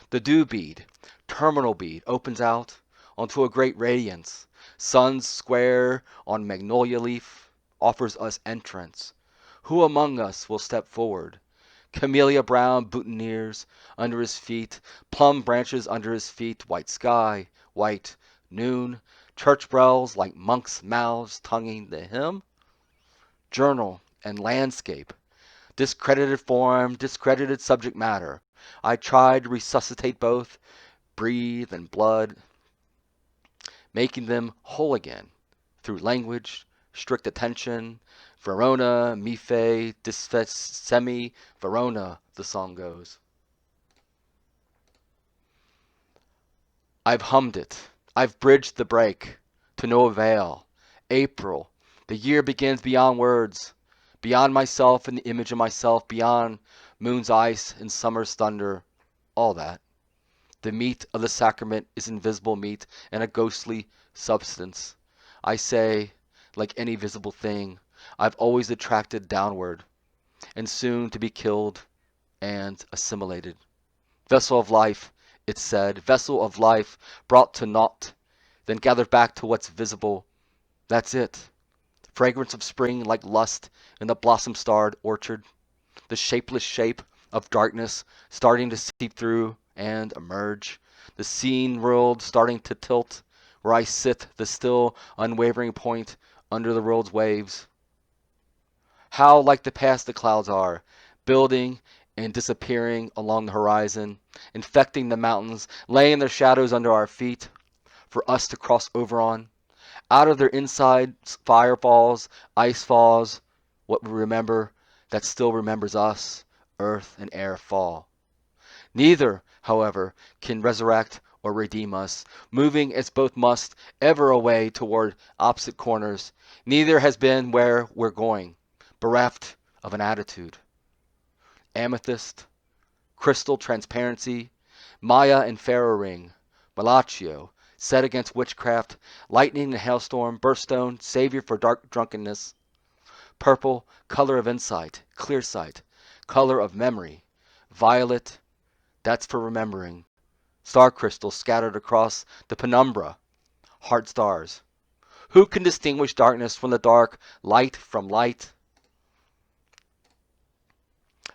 The dew bead, terminal bead, opens out onto a great radiance. Sun's square on magnolia leaf offers us entrance. Who among us will step forward? Camellia brown boutonnieres under his feet, plum branches under his feet, white sky, white noon, church bells like monks' mouths tonguing the hymn. Journal and landscape, Discredited form, discredited subject matter. I tried to resuscitate both, breathe and blood, making them whole again through language, strict attention. Verona, mi fe, disfessemi, Verona, the song goes. I've hummed it. I've bridged the break. To no avail. April. The year begins beyond words. Beyond myself and the image of myself. Beyond moon's ice and summer's thunder. All that. The meat of the sacrament is invisible meat and a ghostly substance. I say, like any visible thing, I've always attracted downward, and soon to be killed and assimilated. Vessel of life, it said, vessel of life brought to naught, then gathered back to what's visible. That's it. Fragrance of spring like lust in the blossom-starred orchard. The shapeless shape of darkness starting to seep through and emerge. The seen world starting to tilt, where I sit, the still, unwavering point under the world's waves. How like the past the clouds are, building and disappearing along the horizon, infecting the mountains, laying their shadows under our feet for us to cross over on. Out of their insides, fire falls, ice falls, what we remember that still remembers us, earth and air fall. Neither, however, can resurrect or redeem us, moving as both must ever away toward opposite corners. Neither has been where we're going, bereft of an attitude. Amethyst, crystal transparency, Maya and Pharaoh ring, Malaccio, set against witchcraft, lightning and hailstorm, birthstone, savior for dark drunkenness. Purple, color of insight, clear sight, color of memory. Violet, that's for remembering. Star crystals scattered across the penumbra, heart stars. Who can distinguish darkness from the dark, light from light?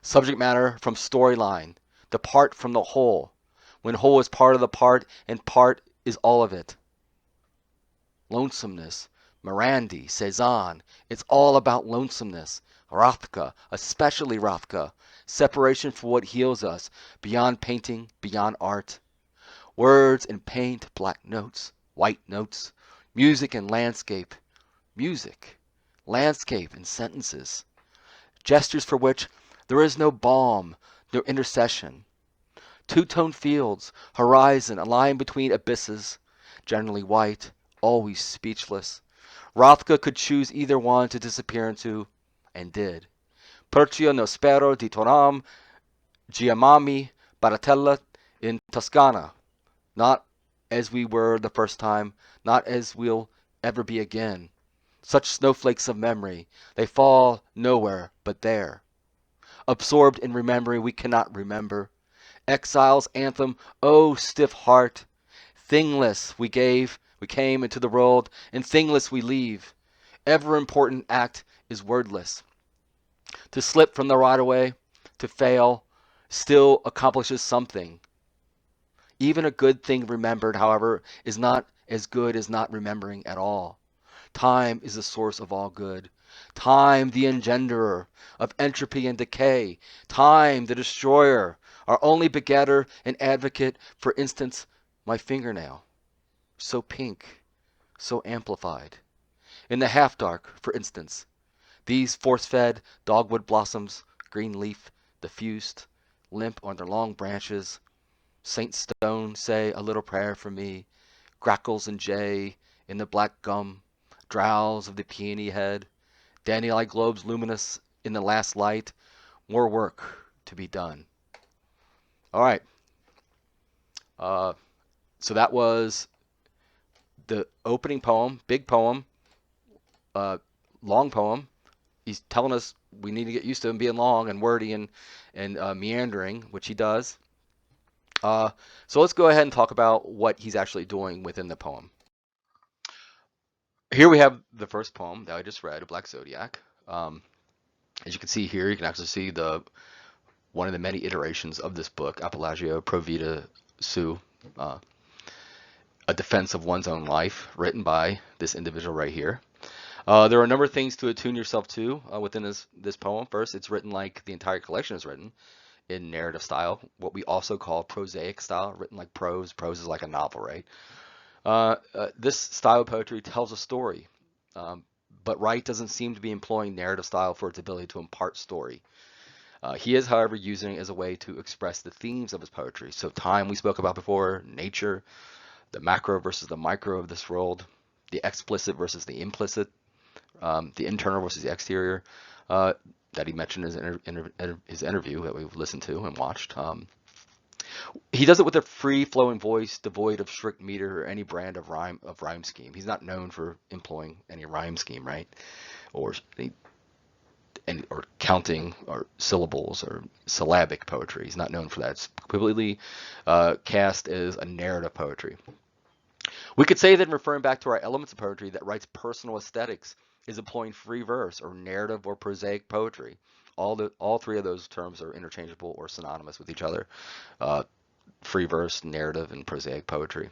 Subject matter from storyline, the part from the whole, when whole is part of the part and part is all of it. Lonesomeness, Morandi, Cezanne, it's all about lonesomeness. Rothko, especially Rothko, separation for what heals us, beyond painting, beyond art. Words and paint, black notes, white notes, music and landscape, music, landscape and sentences, gestures for which there is no balm, no intercession. Two-tone fields, horizon, a line between abysses, generally white, always speechless. Rothko could choose either one to disappear into, and did. Percio no spero di tornam, Giamami, Baratella in Toscana. Not as we were the first time, not as we'll ever be again. Such snowflakes of memory, they fall nowhere but there. Absorbed in remembering we cannot remember. Exile's anthem, oh stiff heart. Thingless we came into the world, and thingless we leave. Ever important act is wordless. To slip from the right of way, to fail, still accomplishes something. Even a good thing remembered, however, is not as good as not remembering at all. Time is the source of all good. Time, the engenderer of entropy and decay. Time, the destroyer, our only begetter and advocate. For instance, my fingernail, so pink, so amplified. In the half-dark, for instance, these force-fed dogwood blossoms, green leaf, diffused, limp on their long branches. Saint Stone, say a little prayer for me. Grackles and jay in the black gum, drowse of the peony head. Danieli globes luminous in the last light. More work to be done. All right. So that was the opening poem, big poem, long poem. He's telling us we need to get used to him being long and wordy and meandering, which he does. So let's go ahead and talk about what he's actually doing within the poem. Here we have the first poem that I just read, Black Zodiac. As you can see here, you can actually see one of the many iterations of this book, Appellagio Pro Vita Su, A Defense of One's Own Life, written by this individual right here. There are a number of things to attune yourself to within this poem. First, it's written like the entire collection is written in narrative style, what we also call prosaic style, written like prose. Prose is like a novel, right? This style of poetry tells a story, um, but Wright doesn't seem to be employing narrative style for its ability to impart story. He is, however, using it as a way to express the themes of his poetry. So time we spoke about before, nature, the macro versus the micro of this world, the explicit versus the implicit, the internal versus the exterior, that he mentioned in his interview that we've listened to and watched. He does it with a free-flowing voice, devoid of strict meter or any brand of rhyme scheme. He's not known for employing any rhyme scheme, right? Or or counting or syllables or syllabic poetry. He's not known for that. It's completely cast as a narrative poetry. We could say that, referring back to our elements of poetry, that Wright's personal aesthetics is employing free verse or narrative or prosaic poetry. All three of those terms are interchangeable or synonymous with each other. Free verse, narrative, and prosaic poetry.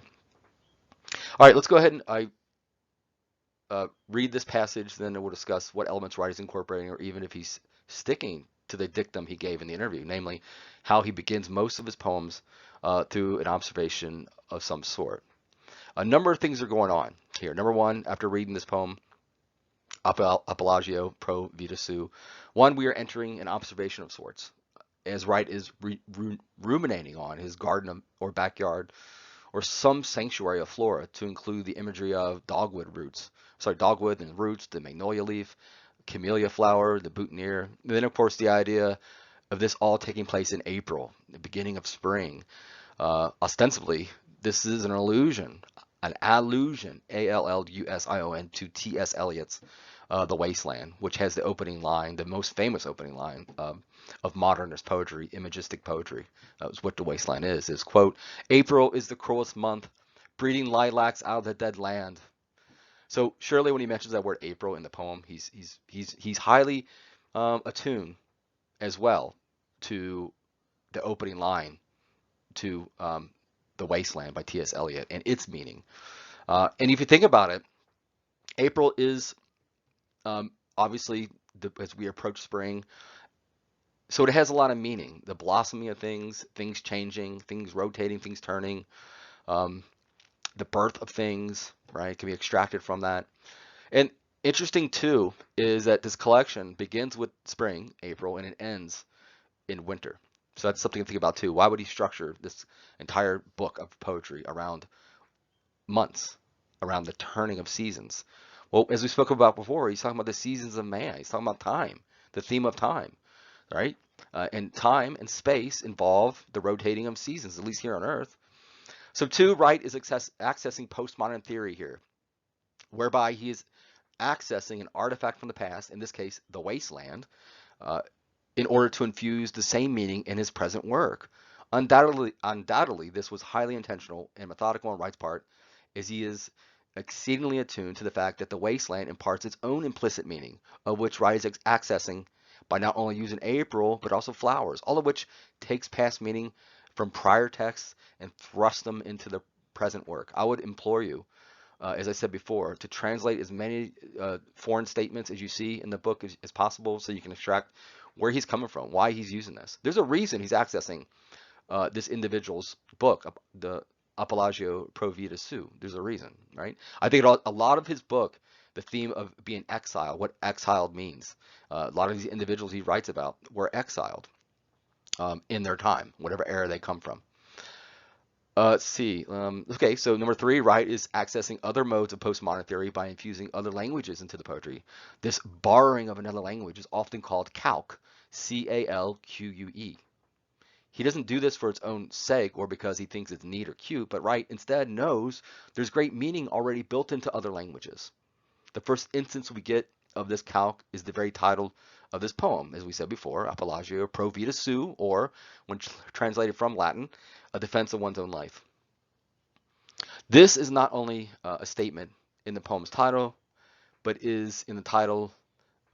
All right, let's go ahead and read this passage, then we'll discuss what elements Wright is incorporating, or even if he's sticking to the dictum he gave in the interview, namely how he begins most of his poems through an observation of some sort. A number of things are going on here. Number one, after reading this poem, Apologio pro vita su, one, we are entering an observation of sorts, as Wright is ruminating on his garden or backyard or some sanctuary of flora, to include the imagery of dogwood and roots, the magnolia leaf, camellia flower, the boutonniere. And then, of course, the idea of this all taking place in April, the beginning of spring. Ostensibly, this is an allusion, Allusion, to T.S. Eliot's The Wasteland, which has the opening line, the most famous opening line of modernist poetry, imagistic poetry. That was what The Wasteland is quote, "April is the cruelest month, breeding lilacs out of the dead land." So surely when he mentions that word April in the poem, he's highly attuned as well to the opening line to The Wasteland by T.S. Eliot and its meaning. And if you think about it, April is obviously, as we approach spring, so it has a lot of meaning. The blossoming of things changing, things rotating, things turning, the birth of things, right, can be extracted from that. And interesting too is that this collection begins with spring, April, and it ends in winter. So that's something to think about too. Why would he structure this entire book of poetry around months, around the turning of seasons? Well, as we spoke about before, he's talking about the seasons of man. He's talking about time, the theme of time, right? And time and space involve the rotating of seasons, at least here on Earth. So two, Wright is accessing postmodern theory here, whereby he is accessing an artifact from the past, in this case, the wasteland, in order to infuse the same meaning in his present work. Undoubtedly, this was highly intentional and methodical on Wright's part, as he is exceedingly attuned to the fact that the wasteland imparts its own implicit meaning, of which Wright is accessing by not only using April, but also flowers, all of which takes past meaning from prior texts and thrust them into the present work. I would implore you, as I said before, to translate as many foreign statements as you see in the book as possible, so you can extract where he's coming from, why he's using this. There's a reason he's accessing this individual's book, the Apologio pro vita su. There's a reason, right? I think a lot of his book, the theme of being exiled, what exiled means. A lot of these individuals he writes about were exiled in their time, whatever era they come from. Let's see. Okay, so number three, Wright is accessing other modes of postmodern theory by infusing other languages into the poetry. This borrowing of another language is often called calque, C-A-L-Q-U-E. He doesn't do this for its own sake or because he thinks it's neat or cute, but Wright instead knows there's great meaning already built into other languages. The first instance we get of this calque is the very title of this poem, as we said before, Apologio pro vita su, or, when translated from Latin, a defense of one's own life. This is not only a statement in the poem's title, but is in the title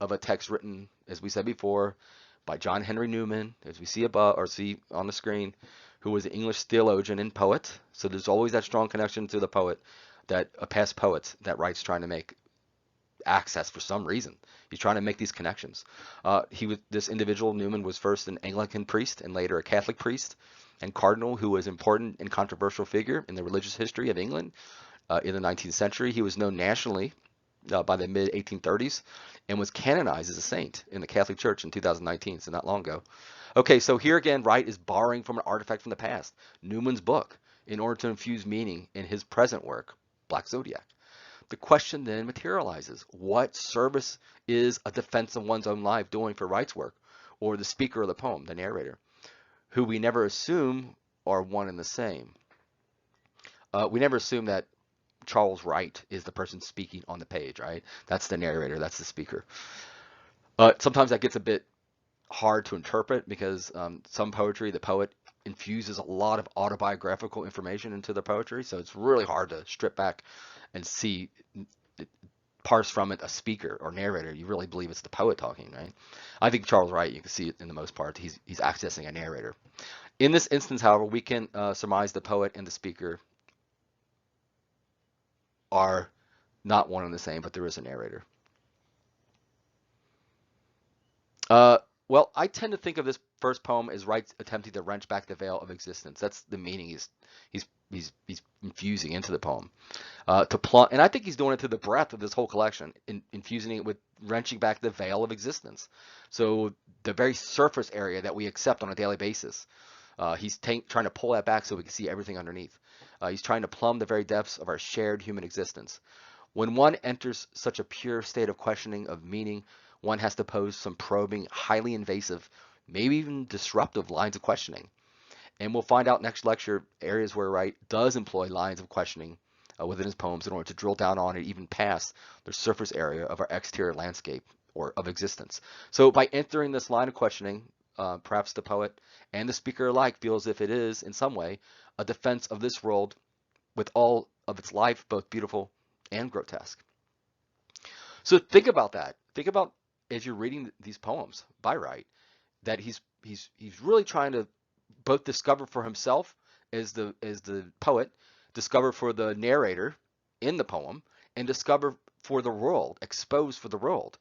of a text written, as we said before, by John Henry Newman, as we see above or see on the screen, who was an English theologian and poet. So there's always that strong connection to the poet, that a past poet that Wright's trying to make access for some reason. He's trying to make these connections. This individual, Newman, was first an Anglican priest and later a Catholic priest and cardinal who was an important and controversial figure in the religious history of England in the 19th century. He was known nationally by the mid 1830s and was canonized as a saint in the Catholic Church in 2019, so not long ago. Okay, so here again, Wright is borrowing from an artifact from the past, Newman's book, in order to infuse meaning in his present work, Black Zodiac. The question then materializes. What service is a defense of one's own life doing for Wright's work, or the speaker of the poem, the narrator, who we never assume are one and the same? We never assume that Charles Wright is the person speaking on the page, right? That's the narrator, that's the speaker. Sometimes that gets a bit hard to interpret because some poetry, the poet infuses a lot of autobiographical information into the poetry, so it's really hard to strip back and see, parse from it a speaker or narrator. You really believe it's the poet talking, right? I think Charles Wright, you can see it in the most part, he's accessing a narrator. In this instance, however, we can surmise the poet and the speaker are not one and the same, but there is a narrator. Well, I tend to think of this first poem as Wright attempting to wrench back the veil of existence. That's the meaning he's infusing into the poem. And I think he's doing it to the breadth of this whole collection, infusing it with wrenching back the veil of existence. So the very surface area that we accept on a daily basis, he's trying to pull that back so we can see everything underneath. He's trying to plumb the very depths of our shared human existence. When one enters such a pure state of questioning of meaning, one has to pose some probing, highly invasive, maybe even disruptive lines of questioning. And we'll find out next lecture areas where Wright does employ lines of questioning within his poems in order to drill down on it even past the surface area of our exterior landscape or of existence. So by entering this line of questioning, perhaps the poet and the speaker alike feel as if it is, in some way, a defense of this world with all of its life, both beautiful and grotesque. So think about that. Think about, as you're reading these poems by Wright, that he's really trying to both discover for himself as the poet, discover for the narrator in the poem, and discover for the world, expose for the world,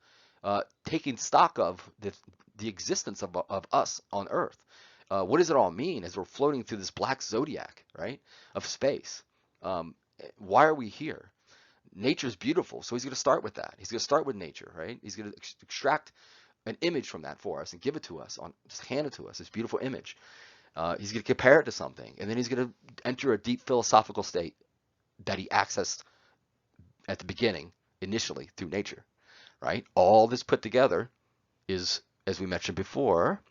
taking stock of the existence of us on Earth. What does it all mean as we're floating through this black zodiac, right, of space? Why are we here? Nature's beautiful, so he's going to start with that. He's going to start with nature, right? He's going to extract an image from that for us and give it to us, just hand it to us, this beautiful image. He's going to compare it to something, and then he's going to enter a deep philosophical state that he accessed at the beginning, initially, through nature, right? All this put together is, as we mentioned before,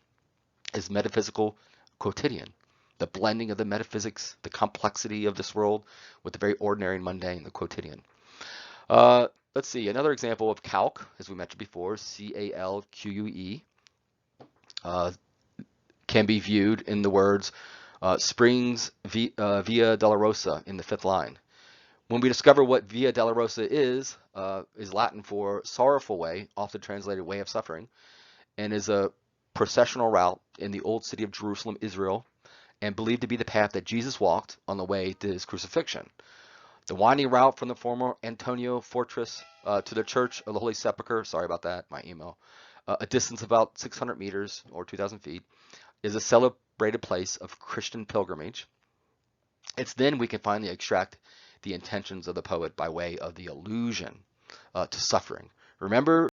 is metaphysical quotidian. The blending of the metaphysics, the complexity of this world with the very ordinary and mundane, the quotidian. Let's see, another example of calque, as we mentioned before, C-A-L-Q-U-E, can be viewed in the words springs Via Dolorosa in the 5th line. When we discover what Via Dolorosa is Latin for sorrowful way, often translated way of suffering, and is a processional route in the old city of Jerusalem, Israel, and believed to be the path that Jesus walked on the way to his crucifixion. The winding route from the former Antonio fortress to the Church of the Holy Sepulchre, sorry about that, my email, a distance of about 600 meters or 2,000 feet, is a celebrated place of Christian pilgrimage. It's then we can finally extract the intentions of the poet by way of the allusion to suffering. Remember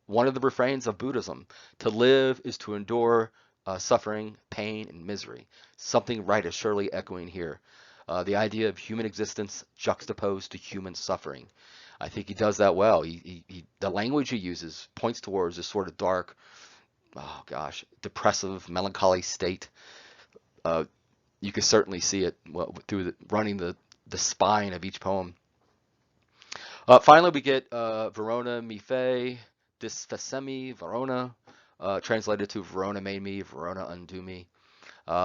one of the refrains of Buddhism, to live is to endure suffering, pain, and misery. Something Wright is surely echoing here. The idea of human existence juxtaposed to human suffering. I think he does that well. The language he uses points towards this sort of dark, depressive, melancholy state. You can certainly see it through running the spine of each poem. Finally, we get Verona mi fe, disfacemi Verona, translated to Verona made me, Verona undo me.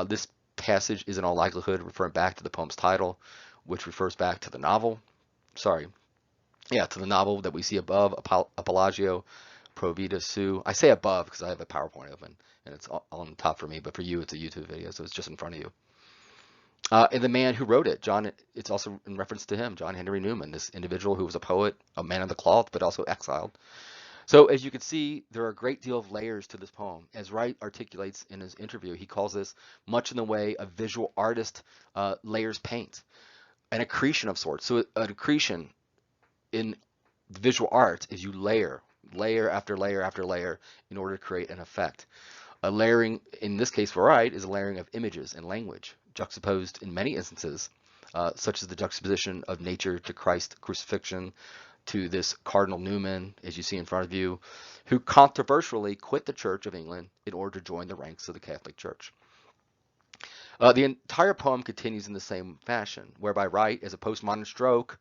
This passage is in all likelihood referring back to the poem's title, which refers back to the novel. To the novel that we see above, Apologio Pro Vita Su. I say above because I have a PowerPoint open and it's on top for me, but for you it's a YouTube video, so it's just in front of you. And the man who wrote it, John, it's also in reference to him, John Henry Newman, this individual who was a poet, a man of the cloth, but also exiled. So as you can see, there are a great deal of layers to this poem. As Wright articulates in his interview, he calls this much in the way a visual artist layers paint, an accretion of sorts. So an accretion in visual art is you layer after layer after layer in order to create an effect. A layering, in this case for Wright, is a layering of images and language, juxtaposed in many instances, such as the juxtaposition of nature to Christ's crucifixion, to this Cardinal Newman, as you see in front of you, who controversially quit the Church of England in order to join the ranks of the Catholic Church. The entire poem continues in the same fashion, whereby Wright, as a postmodern stroke,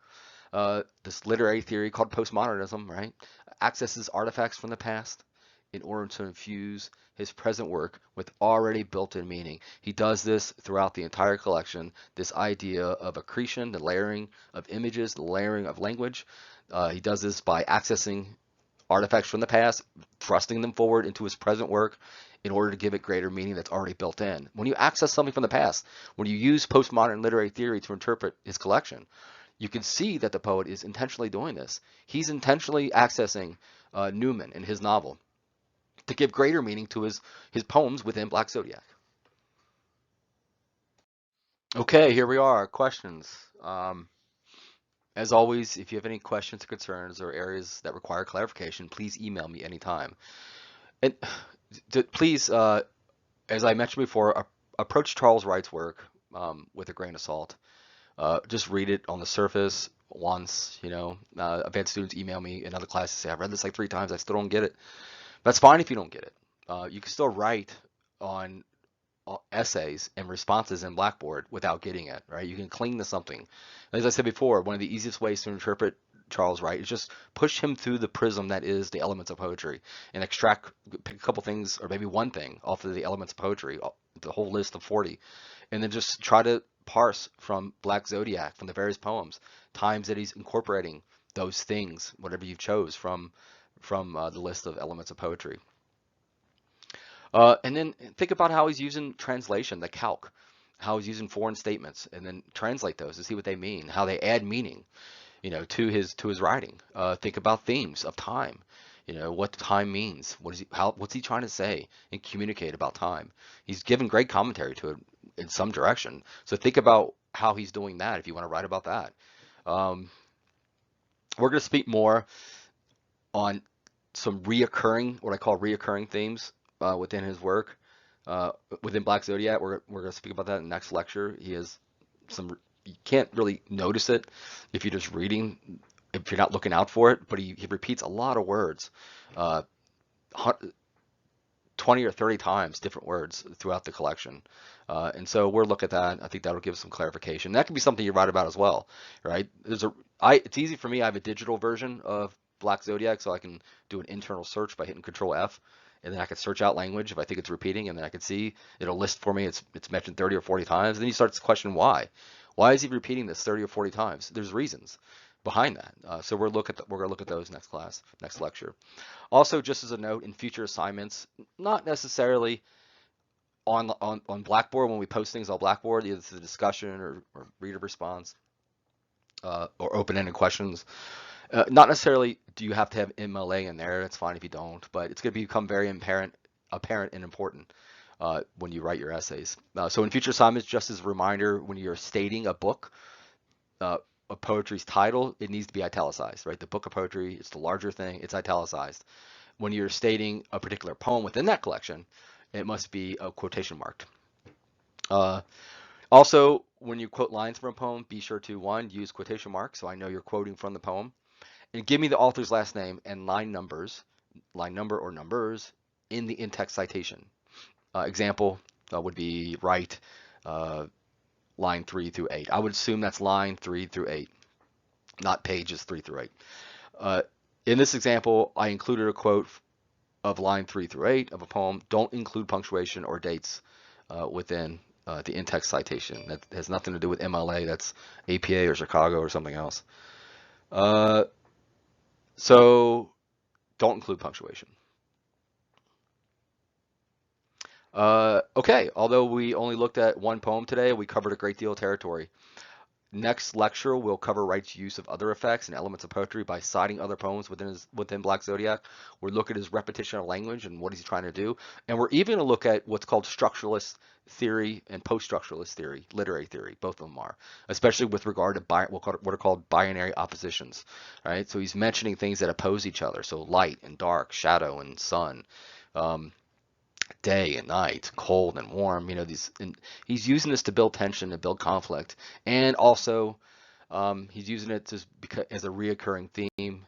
this literary theory called postmodernism, right, accesses artifacts from the past in order to infuse his present work with already built-in meaning. He does this throughout the entire collection, this idea of accretion, the layering of images, the layering of language. He does this by accessing artifacts from the past, thrusting them forward into his present work in order to give it greater meaning that's already built in. When you access something from the past, when you use postmodern literary theory to interpret his collection, you can see that the poet is intentionally doing this. He's intentionally accessing Newman in his novel to give greater meaning to his poems within Black Zodiac. Okay, here we are. Questions. As always, if you have any questions or concerns or areas that require clarification, please email me anytime. And please, as I mentioned before, approach Charles Wright's work with a grain of salt. Just read it on the surface once. I've had students email me in other classes say, I've read this like 3 times, I still don't get it. That's fine if you don't get it. You can still write on essays and responses in Blackboard without getting it, right? You can cling to something. As I said before, one of the easiest ways to interpret Charles Wright is just push him through the prism that is the elements of poetry and pick a couple things or maybe one thing off of the elements of poetry, the whole list of 40, and then just try to parse from Black Zodiac, from the various poems, times that he's incorporating those things, whatever you chose from the list of elements of poetry. And then think about how he's using translation, the calc, how he's using foreign statements, and then translate those to see what they mean, how they add meaning, to his writing. Think about themes of time, what time means, what's he trying to say and communicate about time. He's given great commentary to it in some direction. So think about how he's doing that if you want to write about that. We're going to speak more on some what I call reoccurring themes within his work, within Black Zodiac. We're going to speak about that in the next lecture. He has you can't really notice it if you're just reading, if you're not looking out for it, but he repeats a lot of words, 20 or 30 times different words throughout the collection. And so we'll look at that. I think that'll give some clarification. That can be something you write about as well, right? It's easy for me. I have a digital version of Black Zodiac, so I can do an internal search by hitting Control F, and then I can search out language if I think it's repeating, and then I can see it'll list for me it's mentioned 30 or 40 times. And then you start to question why. Why is he repeating this 30 or 40 times? There's reasons behind that. So we're going to look at those next lecture. Also, just as a note, in future assignments, not necessarily on Blackboard, when we post things on Blackboard, either through the discussion or reader response or open-ended questions. Not necessarily do you have to have MLA in there. It's fine if you don't, but it's going to become very apparent and important when you write your essays. So in future assignments, just as a reminder, when you're stating a book, a poetry's title, it needs to be italicized, right? The book of poetry, it's the larger thing, it's italicized. When you're stating a particular poem within that collection, it must be quotation marked. Also, when you quote lines from a poem, be sure to, 1, use quotation marks so I know you're quoting from the poem, and give me the author's last name and line number or numbers in the in-text citation. Example would be Wright, line 3 through 8. I would assume that's line 3 through 8, not pages 3 through 8. In this example, I included a quote of line 3 through 8 of a poem. Don't include punctuation or dates within the in-text citation. That has nothing to do with MLA. That's APA or Chicago or something else. So don't include punctuation. Okay, although we only looked at one poem today, we covered a great deal of territory. Next lecture, we'll cover Wright's use of other effects and elements of poetry by citing other poems within Black Zodiac. We'll look at his repetition of language and what he's trying to do, and we're even going to look at what's called structuralist theory and post-structuralist theory, literary theory. Both of them are, especially with regard to what are called binary oppositions. Right, so he's mentioning things that oppose each other, so light and dark, shadow and sun. Um, Day and night, cold and warm. And he's using this to build tension and build conflict, and also he's using it as a reoccurring theme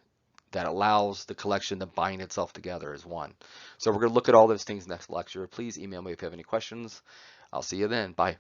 that allows the collection to bind itself together as one. So we're going to look at all those things next lecture. Please email me if you have any questions. I'll see you then. Bye.